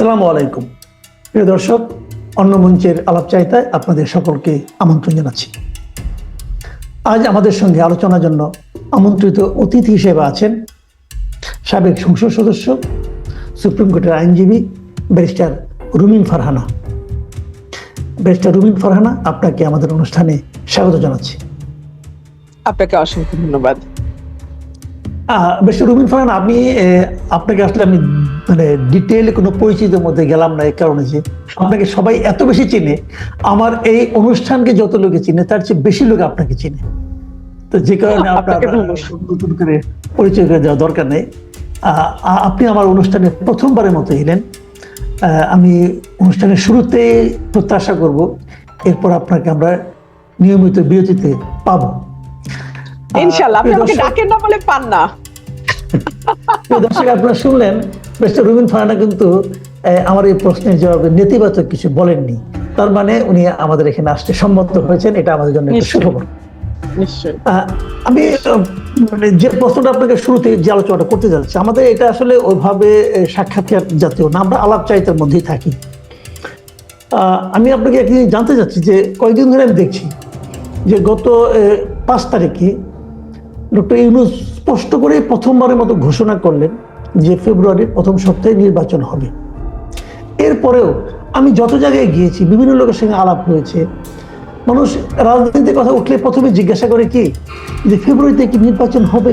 আসসালামু আলাইকুম প্রিয় দর্শক, অন্য মঞ্চের আলাপচারিতায় আপনাদের সকলকে আমন্ত্রণ জানাচ্ছি। আজ আমাদের সঙ্গে আলোচনার জন্য আমন্ত্রিত অতিথি হিসেবে আছেন সাবেক সংসদ সদস্য, সুপ্রিম কোর্টের আইনজীবী ব্যারিস্টার রুমিন ফারহানা। ব্যারিস্টার রুমিন ফারহানা, আপনাকে আমাদের অনুষ্ঠানে স্বাগত জানাচ্ছি। আপনাকে অসংখ্য ধন্যবাদ। ব্যারিস্টার রুমিন ফারহানা, আপনাকে আসলে আমি ডিটেইলে কোনো পরিচিতির মধ্যে গেলাম না, এই কারণে যে আপনাকে সবাই এত বেশি চিনে, আমার এই অনুষ্ঠানকে যত লোকে চিনে তার চেয়ে বেশি লোক আপনাকে চিনে, তো যে কারণে আপনার নতুন করে পরিচয় করে দেওয়া দরকার নেই। আপনি আমার অনুষ্ঠানে প্রথমবারের মতো এলেন। আমি অনুষ্ঠানের শুরুতে প্রত্যাশা করব এরপর আপনাকে আমরা নিয়মিত বিরতিতে পাবো ইনশাআল্লাহ। আপনি আমাকে ডাকেন না বলে পান না। দর্শক, আপনারা শুনলেন মিস্টার রুমিন ফারহানা কিন্তু আমার এই প্রশ্নের জবাবে নেতিবাচক কিছু বলেননি। তার মানে উনি আমাদের এখানে আসতে সম্মত হয়েছেন, এটা আমাদের জন্য একটা সুখবর। আমি যে প্রশ্নটা আপনাকে শুরুতে যে আলোচনাটা করতে যাচ্ছি, আমাদের এটা আসলে ওইভাবে সাক্ষাৎকার জাতীয় না, আমরা আলাপচারিতার মধ্যেই থাকি। আমি আপনাকে একদিন জানতে চাচ্ছি যে কয়েকদিন ধরে আমি দেখছি যে গত 5 তারিখে ডক্টর ইউনূস স্পষ্ট করে প্রথমবারের মতো ঘোষণা করলেন যে ফেব্রুয়ারির প্রথম সপ্তাহে নির্বাচন হবে। এরপরেও আমি যত জায়গায় গিয়েছি, বিভিন্ন লোকের সঙ্গে আলাপ হয়েছে, মানুষ রাজনীতির কথা উঠলে প্রথমে জিজ্ঞাসা করে কি যে ফেব্রুয়ারিতে কি নির্বাচন হবে।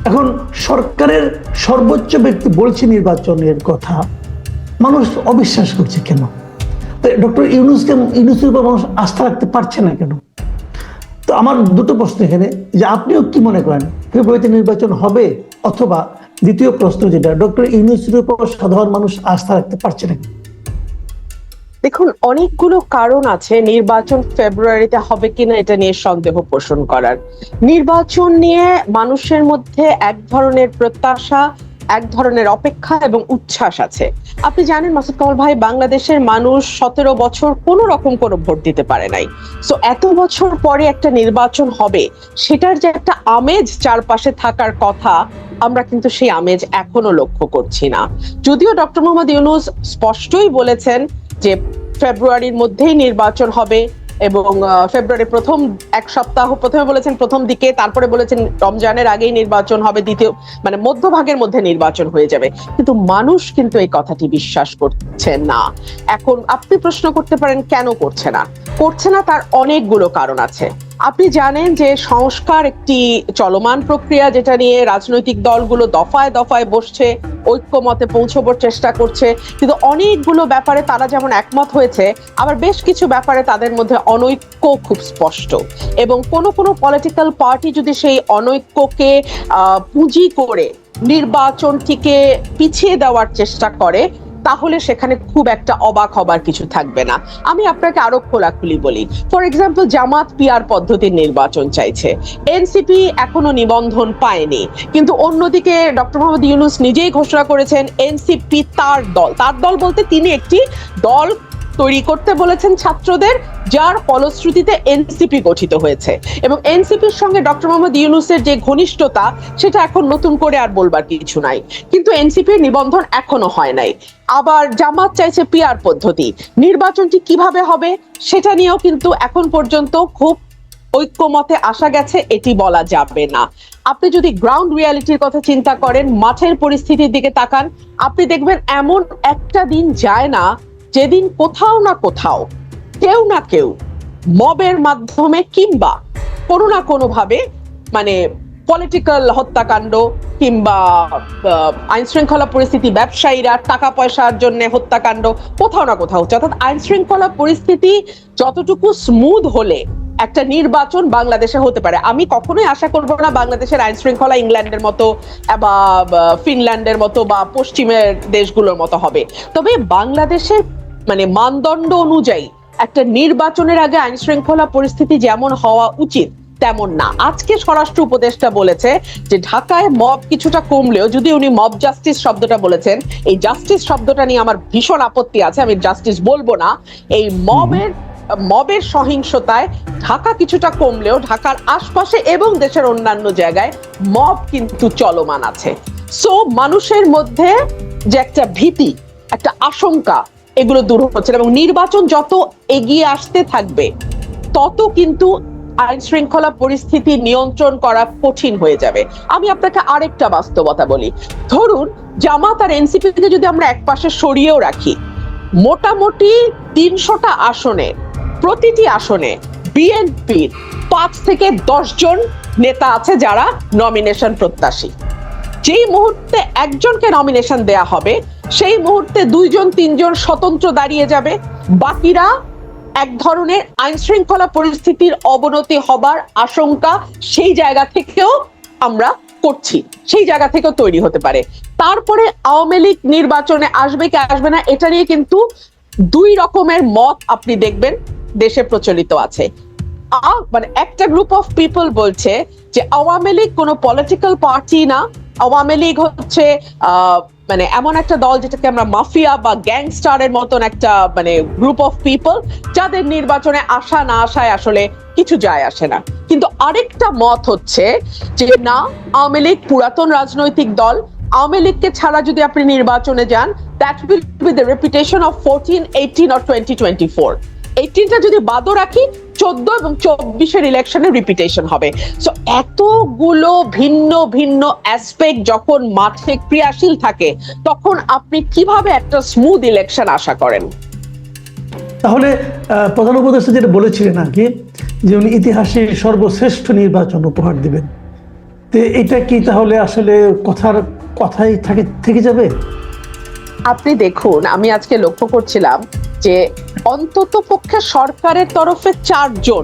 এখন সরকারের সর্বোচ্চ ব্যক্তি বলছে নির্বাচনের কথা, মানুষ অবিশ্বাস করছে কেন? ডক্টর ইউনূসের উপর মানুষ আস্থা রাখতে পারছে না কেন? তো আমার দুটো প্রশ্ন এখানে, যে আপনিও কি মনে করেন ফেব্রুয়ারিতে নির্বাচন হবে, অথবা দ্বিতীয় প্রশ্ন যেটা, ডক্টর ইউনূসের উপর সাধারণ মানুষ আস্থা রাখতে পারছে না? দেখুন, অনেকগুলো কারণ আছে নির্বাচন ফেব্রুয়ারিতে হবে কিনা এটা নিয়ে সন্দেহ পোষণ করার। নির্বাচন নিয়ে মানুষের মধ্যে এক ধরনের প্রত্যাশা, এক ধরনের অপেক্ষা এবং উচ্ছ্বাস আছে। আপনি জানেন মাসুদ কামাল ভাই, বাংলাদেশের মানুষ 17 বছর কোনো রকম কোনো ভোট দিতে পারে নাই। সো এত বছর পরে একটা নির্বাচন হবে, সেটার যে একটা আমেজ চারপাশে থাকার কথা, আমরা কিন্তু সেই আমেজ এখনো লক্ষ্য করছি না। যদিও ডক্টর মোহাম্মদ ইউনূস স্পষ্টই বলেছেন যে ফেব্রুয়ারির মধ্যেই নির্বাচন হবে, এবং ফেব্রুয়ারির প্রথম এক সপ্তাহ, প্রথমে বলেছেন প্রথম দিকে, তারপরে বলেছেন রমজানের আগেই নির্বাচন হবে, দ্বিতীয় মধ্যভাগের মধ্যে নির্বাচন হয়ে যাবে। কিন্তু মানুষ কিন্তু এই কথাটি বিশ্বাস করছে না। এখন আপনি প্রশ্ন করতে পারেন কেন করছে না? তার অনেকগুলো কারণ আছে। আপনি জানেন যে সংস্কার একটি চলমান প্রক্রিয়া, যেটা নিয়ে রাজনৈতিক দলগুলো দফায় দফায় বসছে, ঐক্যমতে পৌঁছবার চেষ্টা করছে, কিন্তু অনেকগুলো ব্যাপারে তারা যেমন একমত হয়েছে, আবার বেশ কিছু ব্যাপারে তাদের মধ্যে অনৈক্য খুব স্পষ্ট। এবং কোনো পলিটিক্যাল পার্টি যদি সেই অনৈক্যকে পুঁজি করে নির্বাচনটিকে পিছিয়ে দেওয়ার চেষ্টা করে, তাহলে সেখানে খুব একটা অবাক হবার কিছু থাকবে না। আমি আপনাকে আরো খোলাখুলি বলি। ফর এক্সাম্পল, জামাত পিআর পদ্ধতির নির্বাচন চাইছে, এনসিপি এখনো নিবন্ধন পায়নি, কিন্তু অন্যদিকে ডক্টর মোহাম্মদ ইউনূস নিজেই ঘোষণা করেছেন এনসিপি তার দল বলতে তিনি একটি দল তৈরি করতে বলেছেন ছাত্রদের, যার ফলশ্রুতিতে এনসিপি গঠিত হয়েছে। এবং এনসিপির সঙ্গে ডক্টর মোহাম্মদ ইউনূসের যে ঘনিষ্ঠতা, সেটা এখন নতুন করে আর বলবার কিছু নাই, কিন্তু এনসিপির নিবন্ধন এখনো হয় নাই। আবার জামাত চাইছে পিআর পদ্ধতি। নির্বাচনটি কিভাবে হবে সেটা নিয়েও কিন্তু এখন পর্যন্ত খুব ঐক্যমতে আসা গেছে এটি বলা যাবে না। আপনি যদি গ্রাউন্ড রিয়ালিটির কথা চিন্তা করেন, মাঠের পরিস্থিতির দিকে তাকান, আপনি দেখবেন এমন একটা দিন যায় না যেদিন কোথাও না কোথাও কেউ না কেউ মবের মাধ্যমে কিংবা কোনো না কোনো ভাবে পলিটিক্যাল হত্যাকাণ্ড কিংবা আইন শৃঙ্খলা পরিস্থিতি, ব্যবসায়ীরা টাকা পয়সার জন্য হত্যাকাণ্ড কোথাও না কোথাও হচ্ছে। অর্থাৎ আইন শৃঙ্খলা পরিস্থিতি যতটুকু স্মুথ হলে একটা নির্বাচন বাংলাদেশে হতে পারে। আমি কখনোই আশা করব না বাংলাদেশের আইন শৃঙ্খলা ইংল্যান্ডের মতো বা ফিনল্যান্ডের মতো বা পশ্চিমের দেশগুলোর মতো হবে, তবে বাংলাদেশের মানদণ্ড অনুযায়ী একটা নির্বাচনের আগে আইন শৃঙ্খলা পরিস্থিতি যেমন হওয়া উচিত তেমন না। আজকে স্বরাষ্ট্র উপদেষ্টা বলেছে যে ঢাকায় মব কিছুটা কমলেও, যদি উনি মব জাস্টিস শব্দটা বলেছেন, এই জাস্টিস শব্দটা নিয়ে আমার ভীষণ আপত্তি আছে, আমি জাস্টিস বলবো না। এই মবের সহিংসতায় ঢাকা কিছুটা কমলেও ঢাকার আশপাশে এবং দেশের অন্যান্য জায়গায় মব কিন্তু চলমান আছে। সো মানুষের মধ্যে যে একটা ভীতি, একটা আশঙ্কা, এগুলো দূর হচ্ছে না। এবং নির্বাচন যত এগিয়ে আসতে থাকবে তত কিন্তু আইন শৃঙ্খলা পরিস্থিতি নিয়ন্ত্রণ করা কঠিন হয়ে যাবে। আমি আপনাকে আরেকটা বাস্তবতা বলি, ধরুন জামাত আর এনসিপি কে যদি আমরা একপাশে সরিয়েও রাখি, মোটামুটি 300টা আসনে প্রতিটি আসনে বিএনপির 5 থেকে 10 জন নেতা আছে যারা নমিনেশন প্রত্যাশী। যেই মুহূর্তে একজনকে নমিনেশন দেয়া হবে সেই মুহূর্তে 2 জন 3 জন স্বতন্ত্র দাঁড়িয়ে যাবে, বাকিরা এক ধরনের আইন শৃঙ্খলা পরিস্থিতির অবনতি হবার আশঙ্কা সেই জায়গা থেকেও আমরা করছি, সেই জায়গা থেকেও তৈরি হতে পারে। তারপরে আওয়ামী লীগ নির্বাচনে আসবে কি আসবে না এটা নিয়ে কিন্তু 2 রকমের মত আপনি দেখবেন দেশে প্রচলিত আছে। মানে একটা গ্রুপ অফ পিপল বলছে যে আওয়ামী লীগ কোনো পলিটিক্যাল পার্টি না, আওয়ামী লীগ হচ্ছে মানে এমন একটা দল যেটাকে আমরা মাফিয়া বা গ্যাংস্টারের মতন একটা মানে গ্রুপ অফ পিপল, যাদের নির্বাচনে আসা না আসায় আসলে কিছু যায় আসে না। কিন্তু আরেকটা মত হচ্ছে যে না, আওয়ামী লীগ পুরাতন রাজনৈতিক দল, আওয়ামী লীগকে ছাড়া যদি আপনি নির্বাচনে যান, that will be the reputation of 14, 18 or 2024। 18টা যদি বাদও রাখি, 14 এবং 24-এর ইলেকশনের রিপিটেশন হবে। সো এতগুলো ভিন্ন ভিন্ন অ্যাসপেক্ট যখন মাঠে ক্রিয়াশীল থাকে, তখন আপনি কিভাবে একটা স্মুথ ইলেকশন আশা করেন? তাহলে প্রধান উপদেষ্টা যেটা বলেছিলেন আর কি, যে উনি ইতিহাসের সর্বশ্রেষ্ঠ নির্বাচন উপহার দিবেন, তো এটা কি তাহলে আসলে কথাই থেকে যাবে? আপনি দেখুন, আমি আজকে লক্ষ্য করছিলাম যে অন্তত পক্ষে সরকারের তরফে 4 জন,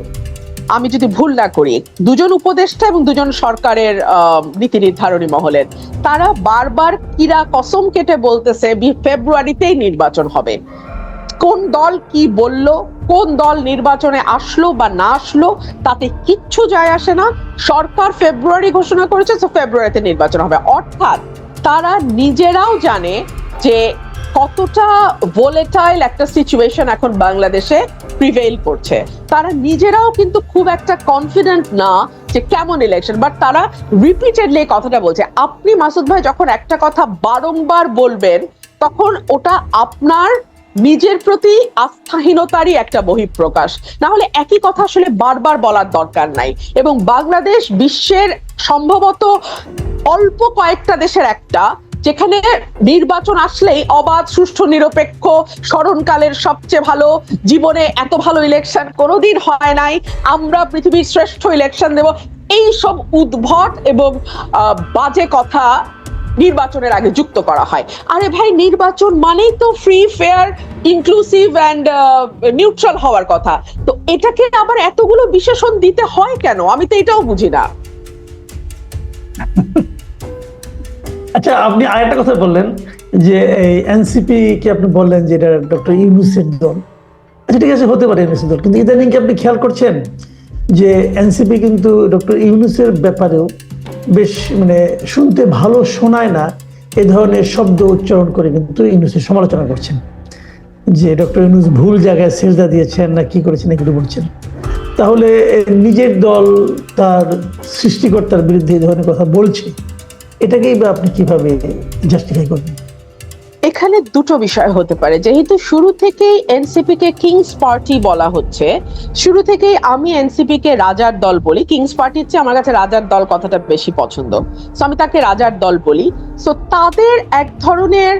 আমি যদি ভুল না করি 2 জন উপদেষ্টা এবং 2 জন সরকারের নীতি নির্ধারণী মহলের, তারা বারবার কিরা কসম কেটে বলতেছে ফেব্রুয়ারিতেই নির্বাচন হবে। কোন দল কি বলল, কোন দল নির্বাচনে আসলো বা না আসলো তাতে কিচ্ছু যায় আসে না, সরকার ফেব্রুয়ারি ঘোষণা করেছে, তো ফেব্রুয়ারিতে নির্বাচন হবে। অর্থাৎ তারা নিজেরাও জানে যে কতটা ভোলেটাইল একটা সিচুয়েশন এখন বাংলাদেশে প্রিভেইল করছে। তারা নিজেরাও কিন্তু খুব একটা কনফিডেন্ট না যে কেমন ইলেকশন, বাট তারা রিপিটেডলি কথাটা বলছে। আপনি মাসুদ ভাই যখন একটা কথা বারংবার বলবেন, তখন ওটা আপনার নিজের প্রতি আস্থাহীনতারই একটা বহিঃপ্রকাশ। না হলে একই কথা আসলে বারবার বলার দরকার নাই। এবং বাংলাদেশ বিশ্বের সম্ভবত অল্প কয়েকটা দেশের একটা, যেখানে নির্বাচন আসলেই অবাধ, সুষ্ঠু, নিরপেক্ষ, স্মরণকালের সবচেয়ে ভালো, জীবনে এত ভালো ইলেকশন কোনোদিন হয় নাই, আমরা পৃথিবীর শ্রেষ্ঠ ইলেকশন দেব, এই সব উদ্ভট এবং বাজে কথা নির্বাচনের আগে যুক্ত করা হয়। আরে ভাই, নির্বাচন মানেই তো free, fair, inclusive and neutral হওয়ার কথা। তো এটাকে আবার এতগুলো বিশেষণ দিতে হয় কেন? আমি তো এটাও বুঝি না। আচ্ছা, আপনি আরেকটা কথা বললেন যে এই এনসিপি কে আপনি বললেন যে এটা ডক্টর ইউনূসের দল। আচ্ছা ঠিক আছে, হতে পারে এনসিপি দল, কিন্তু ইদানিং কি আপনি খেয়াল করছেন যে এনসিপি কিন্তু ডক্টর ইউনূসের ব্যাপারেও বেশ মানে শুনতে ভালো শোনায় না এই ধরনের শব্দ উচ্চারণ করে কিন্তু ইউনূসের সমালোচনা করছেন, যে ডক্টর ইউনূস ভুল জায়গায় সেজদা দিয়েছেন না কি করেছেন এগুলো বলছেন। তাহলে নিজের দল তার সৃষ্টিকর্তার বিরুদ্ধে এই ধরনের কথা বলছে, এটাকেই বা আপনি কিভাবে জাস্টিফাই করবেন? এখানে দুটো বিষয় হতে পারে। যেহেতু শুরু থেকেই এনসিপি কে কিংস পার্টি বলা হচ্ছে, শুরু থেকেই আমি এনসিপি কে রাজার দল বলি। কিংস পার্টির চেয়ে আমার কাছে রাজার দল কথাটা বেশি পছন্দ, সো আমি তাকে রাজার দল বলি। সো তাদের এক ধরনের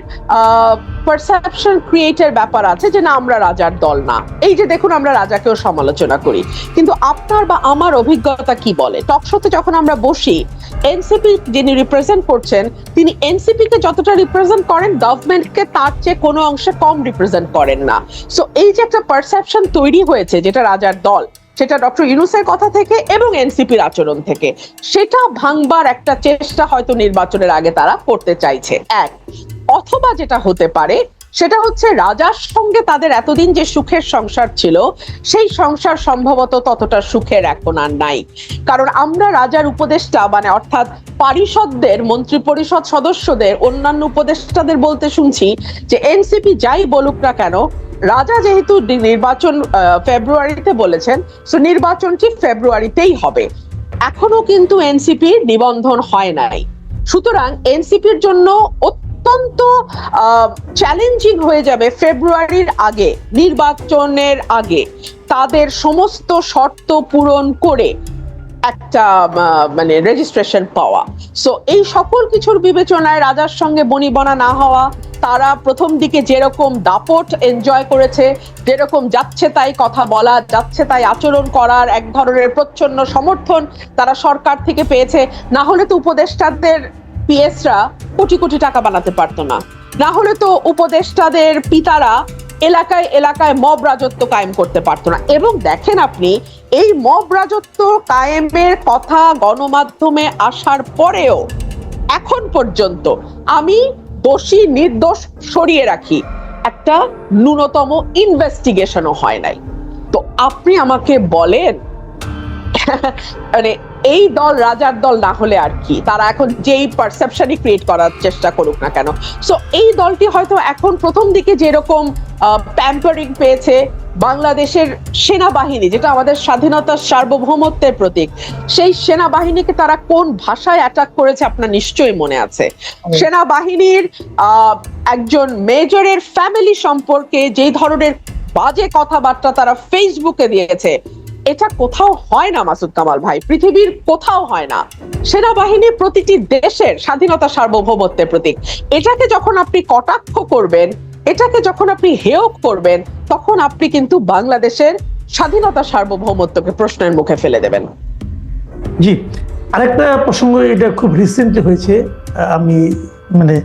পারসেপশন ক্রিয়েটের ব্যাপার আছে যে না, আমরা রাজার দল না। এই যে দেখুন, আমরা রাজাকেও সমালোচনা করি, কিন্তু আপনার বা আমার অভিজ্ঞতা কি বলে? টকশোতে যখন আমরা বসি, এনসিপি যিনি রিপ্রেজেন্ট করছেন, তিনি এনসিপি কে যতটা রিপ্রেজেন্ট করেন, গভর্নমেন্টকে তার চেয়ে কোনো অংশে কম রিপ্রেজেন্ট করেন না। সো এই যে একটা পারসেপশন তৈরি হয়েছে যেটা রাজার দল, সেটা ডক্টর ইউনূসের কথা থেকে এবং এনসিপির আচরণ থেকে, সেটা ভাঙবার একটা চেষ্টা হয়তো নির্বাচনের আগে তারা করতে চাইছে। এক, অথবা যেটা হতে পারে সেটা হচ্ছে রাজার সঙ্গে তাদের এতদিন যে সুখের সংসার ছিল, সেই সংসার সম্ভবত ততটা সুখের এখন আর নাই। কারণ আমরা রাজার উপদেষ্টা মানে অর্থাৎ পারিষদদের, মন্ত্রী পরিষদ সদস্যদের, অন্যান্য উপদেষ্টাদের বলতে শুনছি যে এনসিপি যাই বলুক না কেন, রাজা যেহেতু নির্বাচন ফেব্রুয়ারিতে বলেছেন, সো নির্বাচনটি ফেব্রুয়ারিতেই হবে। এখনো কিন্তু এনসিপির নিবন্ধন হয় নাই। সুতরাং এনসিপির জন্য অত্যন্ত অত্যন্ত চ্যালেঞ্জিং হয়ে যাবে ফেব্রুয়ারির আগে, নির্বাচনের আগে তাদের সমস্ত শর্ত পূরণ করে একটা মানে রেজিস্ট্রেশন পাওয়া। সো এই সকল কিছুর বিবেচনায় রাজার সঙ্গে বনিবনা না হওয়া, তারা প্রথম দিকে যেরকম দাপট এনজয় করেছে, যেরকম যাচ্ছে তাই কথা বলা, যাচ্ছে তাই আচরণ করার এক ধরনের প্রচ্ছন্ন সমর্থন তারা সরকার থেকে পেয়েছে। না হলে তো উপদেষ্টাদের পিএসরা কোটি কোটি টাকা বানাতে পারতো না, না হলে তো উপদেষ্টাদের পিতারা এলাকায় এলাকায় মব রাজত্ব কায়েম করতে পারতো না। এবং দেখেন আপনি, এই মব রাজত্ব কায়েমের কথা গণমাধ্যমে আসার পরেও এখন পর্যন্ত আমি দোষী নির্দোষ সরিয়ে রাখি, একটা ন্যূনতম ইনভেস্টিগেশনও হয় নাই। তো আপনি আমাকে বলেন মানে এই দল রাজার দল না হলে আর কি, তারা এখন যেই পারসেপশনই ক্রিয়েট করার চেষ্টা করুক না কেন। সো এই দলটি হয়তো এখন প্রথম দিকে যেরকম প্যাম্পারিং পেয়েছে, বাংলাদেশের সেনাবাহিনী যেটা আমাদের স্বাধীনতার সার্বভৌমত্বের প্রতীক, সেই সেনাবাহিনীকে তারা কোন ভাষায় অ্যাটাক করেছে আপনার নিশ্চয়ই মনে আছে। সেনাবাহিনীর একজন মেজরের ফ্যামিলি সম্পর্কে যেই ধরনের বাজে কথাবার্তা তারা ফেসবুকে দিয়েছে, এটা কোথাও হয় না মাসুদ কামাল ভাই, পৃথিবীর কোথাও হয় না। সেনাবাহিনী প্রতিটি দেশের স্বাধীনতা সার্বভৌমত্বের প্রতীক। এটাকে যখন আপনি কটাক্ষ করবেন, এটাকে যখন আপনি হেয় করবেন, তখন আপনি কিন্তু বাংলাদেশের স্বাধীনতা সার্বভৌমত্বকে প্রশ্নের মুখে ফেলে দেবেন। জি, আরেকটা প্রসঙ্গ, এটা খুব রিসেন্টলি হয়েছে, আমি মানে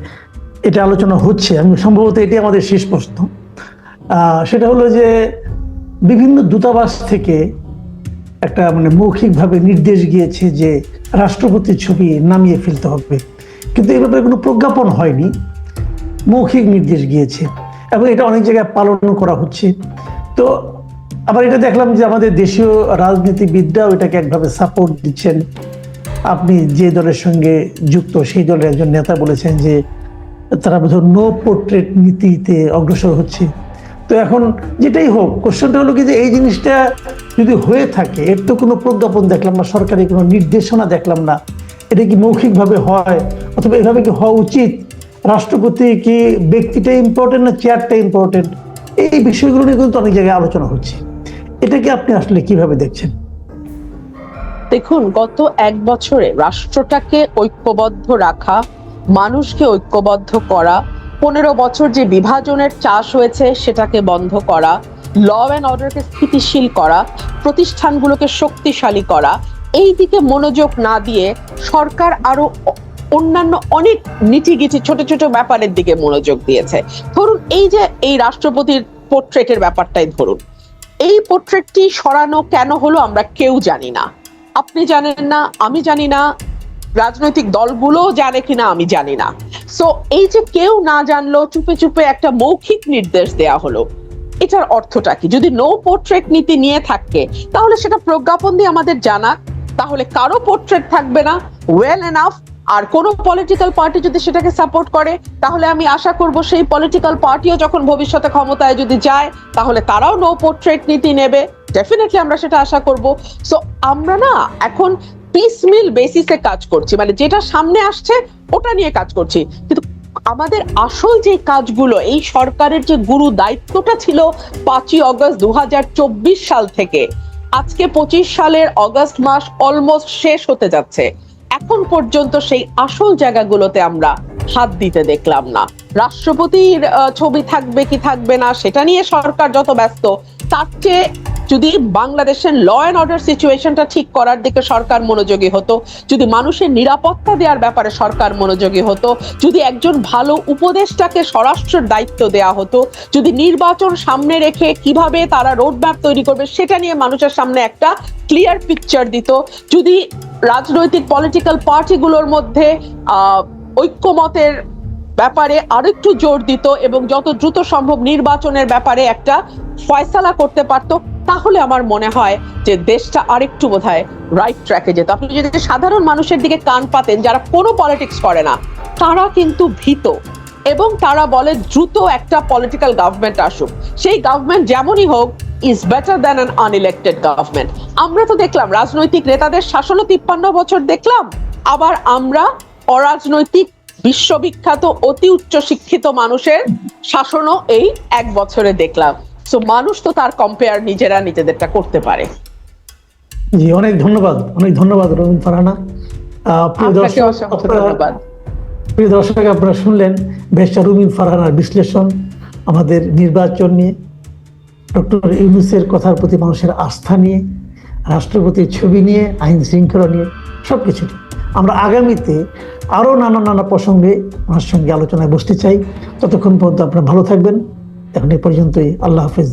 এটা আলোচনা হচ্ছে, আমি সম্ভবত এটি আমাদের শেষ প্রশ্ন, সেটা হলো যে বিভিন্ন দূতাবাস থেকে একটা মানে মৌখিকভাবে নির্দেশ গিয়েছে যে রাষ্ট্রপতির ছবি নামিয়ে ফেলতে হবে, কিন্তু এই ব্যাপারে কোনো প্রজ্ঞাপন হয়নি, মৌখিক নির্দেশ গিয়েছে এবং এটা অনেক জায়গায় পালন করা হচ্ছে। তো আবার এটা দেখলাম যে আমাদের দেশীয় রাজনীতিবিদরাও এটাকে একভাবে সাপোর্ট দিচ্ছেন। আপনি যে দলের সঙ্গে যুক্ত সেই দলের একজন নেতা বলেছেন যে তারা বোধহয় নো পোর্ট্রেট নীতিতে অগ্রসর হচ্ছে। তো এখন যেটাই হোক, কোশ্চেনটা হলো কি যে এই জিনিসটা যদি হয়ে থাকে, এর তো কোনো প্রজ্ঞাপন দেখলাম না, সরকারি কোনো নির্দেশনা দেখলাম না, এটা কি মৌখিকভাবে হয় অথবা এভাবে কি হওয়া উচিত? রাষ্ট্রপতি কি ব্যক্তিটা ইম্পর্টেন্ট না চেয়ারটা ইম্পর্টেন্ট? এই বিষয়গুলো নিয়ে কিন্তু অনেক জায়গায় আলোচনা হচ্ছে। এটাকে আপনি আসলে কিভাবে দেখছেন? দেখুন, গত এক বছরে রাষ্ট্রটাকে ঐক্যবদ্ধ রাখা, মানুষকে ঐক্যবদ্ধ করা, 15 বছর যে বিভাজনের চাষ হয়েছে সেটাকে বন্ধ করা, ল অ্যান্ড অর্ডারকে স্থিতিশীল করা, প্রতিষ্ঠানগুলোকে শক্তিশালী করা, এই দিকে মনোযোগ না দিয়ে সরকার আরো অন্যান্য অনেক নিটিগিটি ছোট ছোট ব্যাপারের দিকে মনোযোগ দিয়েছে। ধরুন এই যে এই রাষ্ট্রপতির পোর্ট্রেটের ব্যাপারটাই ধরুন, এই পোর্ট্রেটটি সরানো কেন হলো আমরা কেউ জানি না, আপনি জানেন না, আমি জানি না, রাজনৈতিক দলগুলো জানে কিনা আমি জানি না। সো এই যে কেউ না জানলো, চুপে চুপে একটা মৌখিক নির্দেশ দেয়া হলো, এটার অর্থটা কি? যদি নো পোর্ট্রেট নীতি নিয়ে থাকে তাহলে সেটা প্রজ্ঞাপন দিয়ে আমাদের জানা, তাহলে কারো পোর্ট্রেট থাকবে না, ওয়েল এনাফ। আর কোন পলিটিক্যাল পার্টি যদি সেটাকে সাপোর্ট করে, তাহলে আমি আশা করব সেই পলিটিক্যাল পার্টিও যখন ভবিষ্যতে ক্ষমতায় যদি যায়, তাহলে তারাও নো পোর্ট্রেট নীতি নেবে, ডেফিনেটলি আমরা সেটা আশা করব। সো আমরা না এখন পিসমিল বেসিসে কাজ করছি, মানে যেটা সামনে আসছে ওটা নিয়ে কাজ করছি, কিন্তু আমাদের আসল যে কাজগুলো, এই সরকারের যে গুরু দায়িত্বটা ছিল 5ই অগস্ট 2024 সাল থেকে আজকে 25 সালের অগস্ট মাস অলমোস্ট শেষ হতে যাচ্ছে, এখন পর্যন্ত সেই আসল জায়গাগুলোতে আমরা হাত দিতে দেখলাম না। রাষ্ট্রপতির ছবি থাকবে কি থাকবে না সেটা নিয়ে সরকার যত ব্যস্ত, তার চেয়ে যদি বাংলাদেশের ল অ্যান্ড অর্ডার সিচুয়েশনটা ঠিক করার দিকে সরকার মনোযোগী হতো, যদি মানুষের নিরাপত্তা দেওয়ার ব্যাপারে সরকার মনোযোগী হতো, যদি একজন ভালো উপদেষ্টাকে স্বরাষ্ট্রের দায়িত্ব দেওয়া হতো, যদি নির্বাচন সামনে রেখে কিভাবে তারা রোডম্যাপ তৈরি করবে সেটা নিয়ে মানুষের সামনে একটা ক্লিয়ার পিকচার দিত, যদি রাজনৈতিক পলিটিক্যাল পার্টিগুলোর মধ্যে ঐক্যমতের ব্যাপারে আরেকটু জোর দিত এবং যত দ্রুত সম্ভব নির্বাচনের ব্যাপারে একটা ফয়সালা করতে পারত, তাহলে আমার মনে হয় যে দেশটা আরেকটু বোধহয় রাইট ট্র্যাকে যেত। আপনি যদি সাধারণ মানুষের দিকে কান পাতেন, যারা কোনো পলিটিক্স করে না, তারা কিন্তু ভীত এবং তারা বলে দ্রুত একটা পলিটিক্যাল গভর্নমেন্ট আসুক, সেই গভর্নমেন্ট যেমনই হোক is better than an unelected government. আমরা তো দেখলাম রাজনৈতিক নেতাদের শাসনও 53 বছর দেখলাম, আবার আমরা অরাজনৈতিক বিশ্ববিখ্যাত অতি উচ্চ শিক্ষিত মানুষের শাসনও এই 1 বছরে দেখলাম। সো মানুষ তো তার কম্পেয়ার নিজেরা নিজেদেরটা করতে পারে। জি, অনেক ধন্যবাদ রবিন ফারহানা। প্রিয় আপনাকে দর্শক, অসংখ্য ধন্যবাদ। প্রিয় দর্শক, আপনারা শুনলেন ব্যারিস্টার রুমিন ফারহানার বিশ্লেষণ আমাদের নির্বাচন নিয়ে, ডক্টর ইউনূসের কথার প্রতি মানুষের আস্থা নিয়ে, রাষ্ট্রপতির ছবি নিয়ে, আইন শৃঙ্খলা নিয়ে, সবকিছু নিয়ে। আমরা আগামীতে আরো নানা প্রসঙ্গে ওনার সঙ্গে আলোচনায় বসতে চাই। ততক্ষণ পর্যন্ত আপনারা ভালো থাকবেন। এখন এই পর্যন্তই। আল্লাহ হাফেজ।